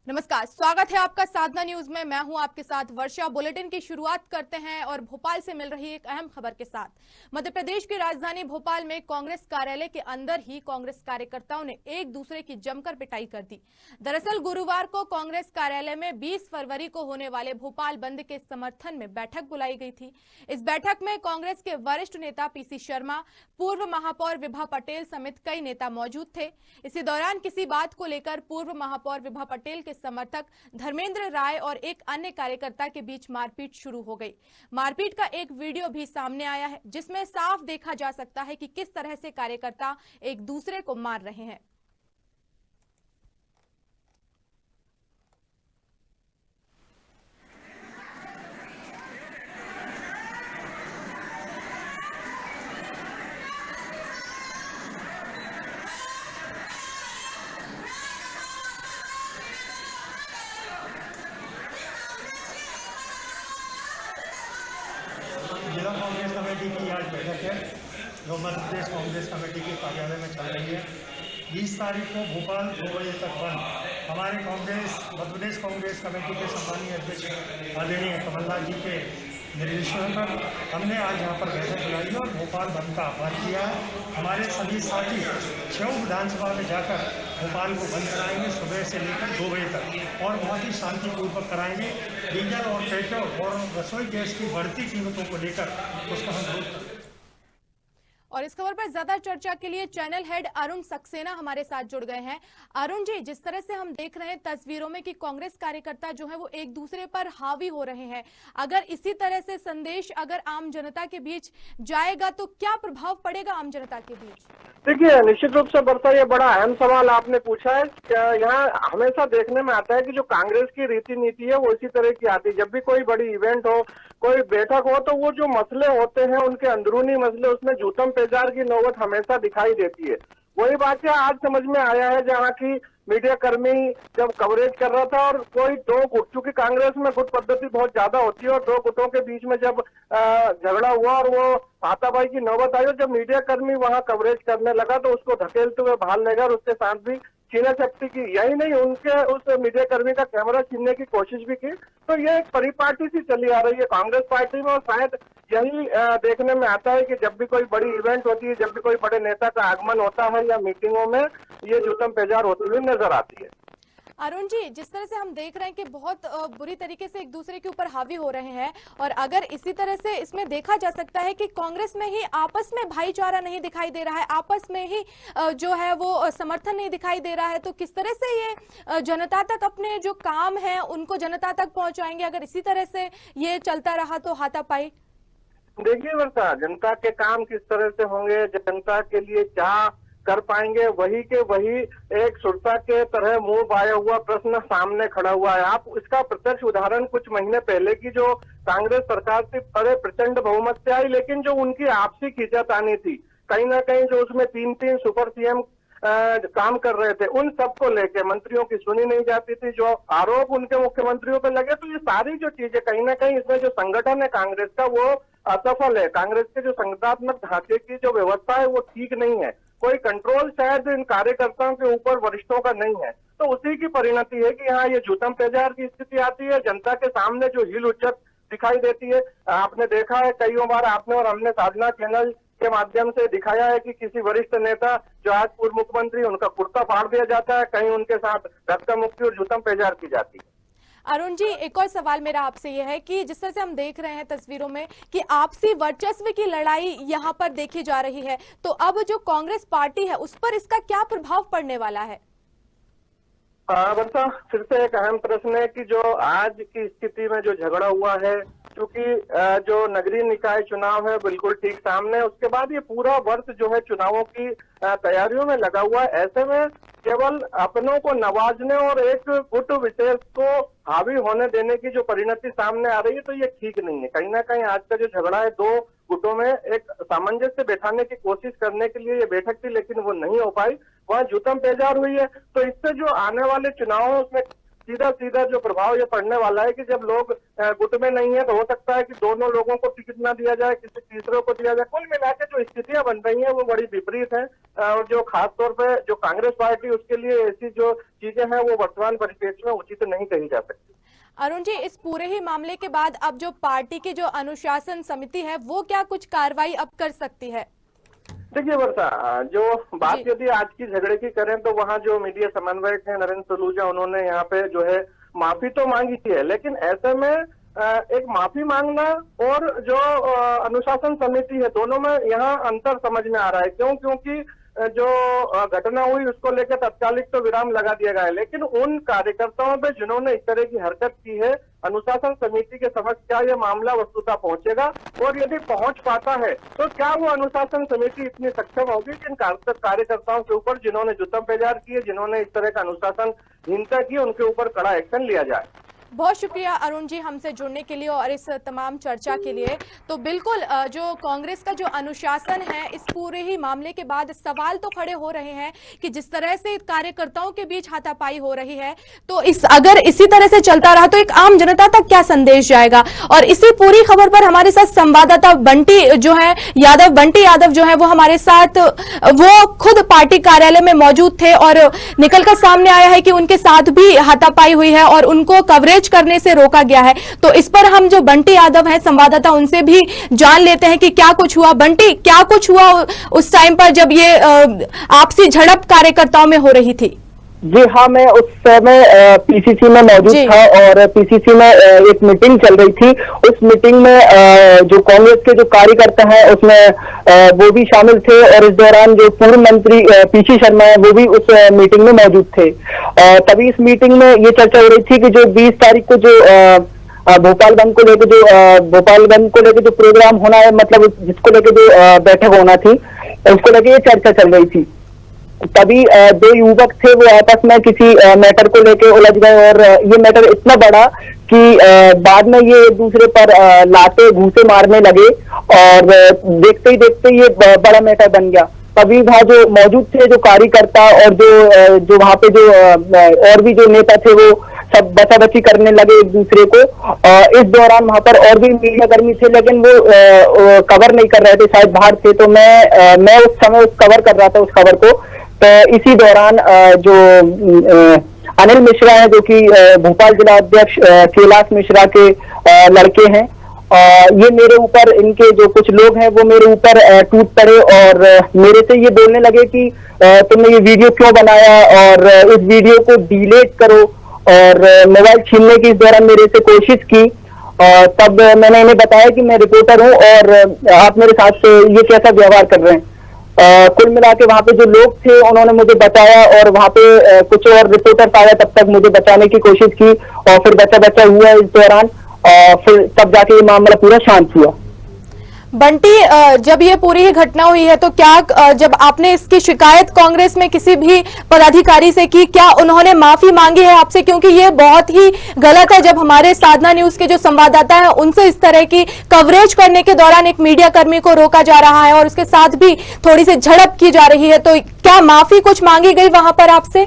नमस्कार, स्वागत है आपका साधना न्यूज में। मैं हूं आपके साथ वर्षा। बुलेटिन की शुरुआत करते हैं और भोपाल से मिल रही एक अहम खबर के साथ। मध्य प्रदेश की राजधानी भोपाल में कांग्रेस कार्यालय के अंदर ही कांग्रेस कार्यकर्ताओं ने एक दूसरे की जमकर पिटाई कर दी। दरअसल गुरुवार को कांग्रेस कार्यालय में 20 फरवरी को होने वाले भोपाल बंद के समर्थन में बैठक बुलाई गई थी। इस बैठक में कांग्रेस के वरिष्ठ नेता पीसी शर्मा, पूर्व महापौर विभा पटेल समेत कई नेता मौजूद थे। इसी दौरान किसी बात को लेकर पूर्व महापौर विभा पटेल के समर्थक धर्मेंद्र राय और एक अन्य कार्यकर्ता के बीच मारपीट शुरू हो गई। मारपीट का एक वीडियो भी सामने आया है, जिसमें साफ देखा जा सकता है कि किस तरह से कार्यकर्ता एक दूसरे को मार रहे हैं। जिला कांग्रेस कमेटी की आज बैठक है जो मध्य प्रदेश कांग्रेस कमेटी के कार्यालय में चल रही है। 20 तारीख को भोपाल 2 बजे तक बंद। हमारे मध्य प्रदेश कांग्रेस कमेटी के सम्मानीय अध्यक्ष आदरणीय कमलनाथ जी के निर्देशन पर हमने आज यहाँ पर बैठक बुलाई और भोपाल बंद का आह्वान किया है। हमारे सभी साथी 6 विधानसभा में जाकर भोपाल को बंद कराएंगे सुबह से लेकर 2 बजे तक और बहुत ही शांतिपूर्वक कराएंगे। डीजल और पेट्रोल और रसोई गैस की बढ़ती कीमतों को लेकर उसका हम विरोध करते हैं। और इस खबर पर ज्यादा चर्चा के लिए चैनल हेड अरुण सक्सेना हमारे साथ जुड़ गए हैं। अरुण जी, जिस तरह से हम देख रहे हैं तस्वीरों में कि कांग्रेस कार्यकर्ता जो है वो एक दूसरे पर हावी हो रहे हैं, अगर इसी तरह से संदेश अगर आम जनता के बीच जाएगा तो क्या प्रभाव पड़ेगा आम जनता के बीच? देखिए, निश्चित रूप से बरसा ये बड़ा अहम सवाल आपने पूछा है। यहाँ हमेशा देखने में आता है कि जो कांग्रेस की रीति नीति है वो इसी तरह की आती है। जब भी कोई बड़ी इवेंट हो, कोई बैठक हो, तो वो जो मसले होते हैं उनके अंदरूनी मसले, उसमें जूतम पेजार की नौबत हमेशा दिखाई देती है। वही बात है आज समझ में आया है, जहाँ की मीडिया कर्मी जब कवरेज कर रहा था और कोई दो गुट, चूंकि कांग्रेस में गुट पद्धति बहुत ज्यादा होती है और दो गुटों के बीच में जब झगड़ा हुआ और वो हाथापाई की नौबत आई और जब मीडिया कर्मी वहां कवरेज करने लगा तो उसको धकेलते हुए बाहर ले गए और उसके साथ भी छीना झपटी की। यही नहीं, उनके उस मीडिया कर्मी का कैमरा छीनने की कोशिश भी की। तो ये एक परिपाटी सी चली आ रही है कांग्रेस पार्टी में और शायद यही देखने में आता है कि जब भी कोई बड़ी इवेंट होती है, जब भी कोई बड़े नेता का आगमन होता है या मीटिंगों में, ये जूतम पेजार होती हुई नजर आती है। अरुण जी, जिस तरह से हम देख रहे हैं कि बहुत बुरी तरीके से एक दूसरे के ऊपर हावी हो रहे हैं और अगर इसी तरह से इसमें देखा जा सकता है कि कांग्रेस में ही आपस में भाईचारा नहीं दिखाई दे रहा है, आपस में ही जो है वो समर्थन नहीं दिखाई दे रहा है, तो किस तरह से ये जनता तक अपने जो काम है उनको जनता तक पहुंचाएंगे अगर इसी तरह से ये चलता रहा तो हाथापाई? देखिए वर्षा, जनता के काम किस तरह से होंगे, जनता के लिए क्या कर पाएंगे, वही के वही एक सुरता के तरह मुंह बाया हुआ प्रश्न सामने खड़ा हुआ है। आप इसका प्रत्यक्ष उदाहरण कुछ महीने पहले की जो कांग्रेस सरकार थी, बड़े प्रचंड बहुमत से आई, लेकिन जो उनकी आपसी खींचातानी थी, कहीं ना कहीं जो उसमें 3 सुपर सीएम काम कर रहे थे, उन सबको लेके मंत्रियों की सुनी नहीं जाती थी, जो आरोप उनके मुख्यमंत्रियों पे लगे। तो ये सारी जो चीजें कहीं ना कहीं इसमें जो संगठन है कांग्रेस का वो असफल है। कांग्रेस के जो संगठनात्मक ढांचे की जो व्यवस्था है वो ठीक नहीं है। कोई कंट्रोल शायद इन कार्यकर्ताओं के ऊपर वरिष्ठों का नहीं है। तो उसी की परिणति है कि यहाँ ये जूतम पेजार की स्थिति आती है, जनता के सामने जो हिल उच्चत दिखाई देती है। आपने देखा है कई बार, आपने और हमने साधना चैनल के माध्यम से दिखाया है कि किसी वरिष्ठ नेता जो आज पूर्व मुख्यमंत्री, उनका कुर्ता फाड़ दिया जाता है, कहीं उनके साथ धक्का मुक्की और जूतम पेजार की जाती है। अरुण जी, एक और सवाल मेरा आपसे यह है कि जिस तरह से हम देख रहे हैं तस्वीरों में कि आपसी वर्चस्व की लड़ाई यहां पर देखी जा रही है, तो अब जो कांग्रेस पार्टी है उस पर इसका क्या प्रभाव पड़ने वाला है? वर्षा, फिर से एक अहम प्रश्न है कि जो आज की स्थिति में जो झगड़ा हुआ है, क्योंकि जो नगरीय निकाय चुनाव है बिल्कुल ठीक सामने, उसके बाद ये पूरा वर्ष जो है चुनावों की तैयारियों में लगा हुआ है। ऐसे में केवल अपनों को नवाजने और एक गुट विशेष को हावी होने देने की जो परिणति सामने आ रही है, तो ये ठीक नहीं है। कहीं ना कहीं आज का जो झगड़ा है, दो गुटों में एक सामंजस्य बैठाने की कोशिश करने के लिए ये बैठक थी, लेकिन वो नहीं हो पाई, वहाँ जूतम पेजार हुई है। तो इससे जो आने वाले चुनाव उसमें सीधा सीधा जो प्रभाव ये पड़ने वाला है कि जब लोग गुट में नहीं है तो हो सकता है कि दोनों लोगों को टिकट ना दिया जाए, किसी तीसरे को दिया जाए। कुल मिला के जो स्थितियां बन रही हैं वो बड़ी विपरीत है और जो खासतौर पे जो कांग्रेस पार्टी उसके लिए ऐसी जो चीजें हैं वो वर्तमान परिप्रेक्ष्य में उचित नहीं कही जा सकती। अरुण जी, इस पूरे ही मामले के बाद अब जो पार्टी की जो अनुशासन समिति है वो क्या कुछ कार्रवाई अब कर सकती है? देखिए वर्षा, जो बात यदि आज की झगड़े की करें तो वहाँ जो मीडिया समन्वयक है नरेंद्र सलूजा, उन्होंने यहाँ पे जो है माफी तो मांगी है, लेकिन ऐसे में एक माफी मांगना और जो अनुशासन समिति है दोनों में यहाँ अंतर समझ में आ रहा है। क्योंकि जो घटना हुई उसको लेकर तत्कालिक तो विराम लगा दिया गया है, लेकिन उन कार्यकर्ताओं पे जिन्होंने इस तरह की हरकत की है, अनुशासन समिति के समक्ष क्या यह मामला वस्तुतः पहुंचेगा और यदि पहुंच पाता है तो क्या वो अनुशासन समिति इतनी सक्षम होगी कि इन कार्यकर्ताओं के ऊपर जिन्होंने जुत्तम पेजार किए, जिन्होंने इस तरह का अनुशासन हीनता की, उनके ऊपर कड़ा एक्शन लिया जाए। बहुत शुक्रिया अरुण जी हमसे जुड़ने के लिए और इस तमाम चर्चा के लिए। तो बिल्कुल जो कांग्रेस का जो अनुशासन है, इस पूरे ही मामले के बाद सवाल तो खड़े हो रहे हैं कि जिस तरह से कार्यकर्ताओं के बीच हाथापाई हो रही है, तो अगर इसी तरह से चलता रहा तो एक आम जनता तक क्या संदेश जाएगा। और इसी पूरी खबर पर हमारे साथ संवाददाता बंटी यादव जो है वो हमारे साथ, वो खुद पार्टी कार्यालय में मौजूद थे और निकलकर सामने आया है कि उनके साथ भी हाथापाई हुई है और उनको कवरेज करने से रोका गया है। तो इस पर हम जो बंटी यादव हैं संवाददाता, उनसे भी जान लेते हैं कि क्या कुछ हुआ। बंटी, क्या कुछ हुआ उस टाइम पर जब ये आपसी झड़प कार्यकर्ताओं में हो रही थी? जी हाँ, मैं उस समय पीसीसी में मौजूद था और पीसीसी में एक मीटिंग चल रही थी। उस मीटिंग में जो कांग्रेस के जो कार्यकर्ता हैं उसमें वो भी शामिल थे और इस दौरान जो पूर्व मंत्री पीसी शर्मा है वो भी उस मीटिंग में मौजूद थे। तभी इस मीटिंग में ये चर्चा हो रही थी कि जो 20 तारीख को जो भोपाल बंद को लेकर जो प्रोग्राम होना है, मतलब जिसको लेकर जो बैठक होना थी, उसको लेकर ये चर्चा चल रही थी। तभी दो युवक थे वो आपस में किसी मैटर को लेके उलझ गए और ये मैटर इतना बड़ा कि बाद में ये एक दूसरे पर लाते घूसे मारने लगे और देखते ही देखते ये बड़ा मैटर बन गया। तभी वहाँ जो मौजूद थे जो कार्यकर्ता और जो वहाँ पे जो और भी जो नेता थे वो सब बचा बची करने लगे एक दूसरे को। इस दौरान वहाँ पर और भी मीडिया कर्मी थे, लेकिन वो कवर नहीं कर रहे थे, शायद बाहर थे। तो मैं उस समय कवर कर रहा था उस खबर को। तो इसी दौरान जो अनिल मिश्रा है, जो कि भोपाल जिला अध्यक्ष कैलाश मिश्रा के लड़के हैं, ये मेरे ऊपर, इनके जो कुछ लोग हैं वो मेरे ऊपर टूट पड़े और मेरे से ये बोलने लगे कि तुमने ये वीडियो क्यों बनाया और इस वीडियो को डिलीट करो, और मोबाइल छीनने की इस दौरान मेरे से कोशिश की। तब मैंने इन्हें बताया कि मैं रिपोर्टर हूं और आप मेरे साथ ये कैसा व्यवहार कर रहे हैं। कुल मिला के वहां पे जो लोग थे उन्होंने मुझे बचाया और वहां पे कुछ और रिपोर्टर आया, तब तक मुझे बचाने की कोशिश की और फिर बचा हुआ इस दौरान, फिर तब जाके ये मामला पूरा शांत हुआ। बंटी, जब ये पूरी ही घटना हुई है तो क्या जब आपने इसकी शिकायत कांग्रेस में किसी भी पदाधिकारी से की, क्या उन्होंने माफी मांगी है आपसे? क्योंकि ये बहुत ही गलत है जब हमारे साधना न्यूज के जो संवाददाता है उनसे इस तरह की कवरेज करने के दौरान एक मीडिया कर्मी को रोका जा रहा है और उसके साथ भी थोड़ी सी झड़प की जा रही है। तो क्या माफी कुछ मांगी गई वहां पर आपसे?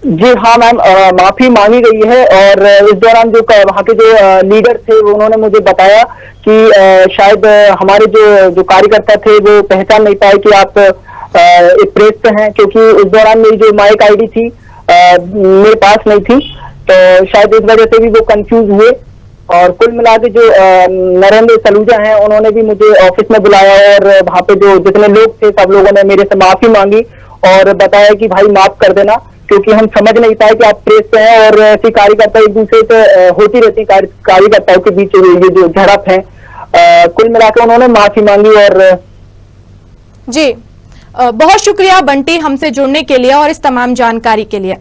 जी हाँ मैम, माफी मांगी गई है और इस दौरान जो वहाँ के जो लीडर थे उन्होंने मुझे बताया कि शायद हमारे जो कार्यकर्ता थे वो पहचान नहीं पाए कि आप एक प्रेस से हैं, क्योंकि उस दौरान मेरी जो माइक आईडी थी मेरे पास नहीं थी, तो शायद इस वजह से भी वो कंफ्यूज हुए। और कुल मिला के जो नरेंद्र सलूजा हैं उन्होंने भी मुझे ऑफिस में बुलाया और वहाँ पे जो जितने लोग थे सब लोगों ने मेरे से माफी मांगी और बताया कि भाई माफ कर देना, क्योंकि हम समझ नहीं पाए कि आप प्रेस से हैं और ऐसी कार्यकर्ता एक दूसरे से होती रहती कार्यकर्ताओं के बीच ये जो झड़प है। कुल मिलाकर उन्होंने माफी मांगी। और जी बहुत शुक्रिया बंटी हमसे जुड़ने के लिए और इस तमाम जानकारी के लिए।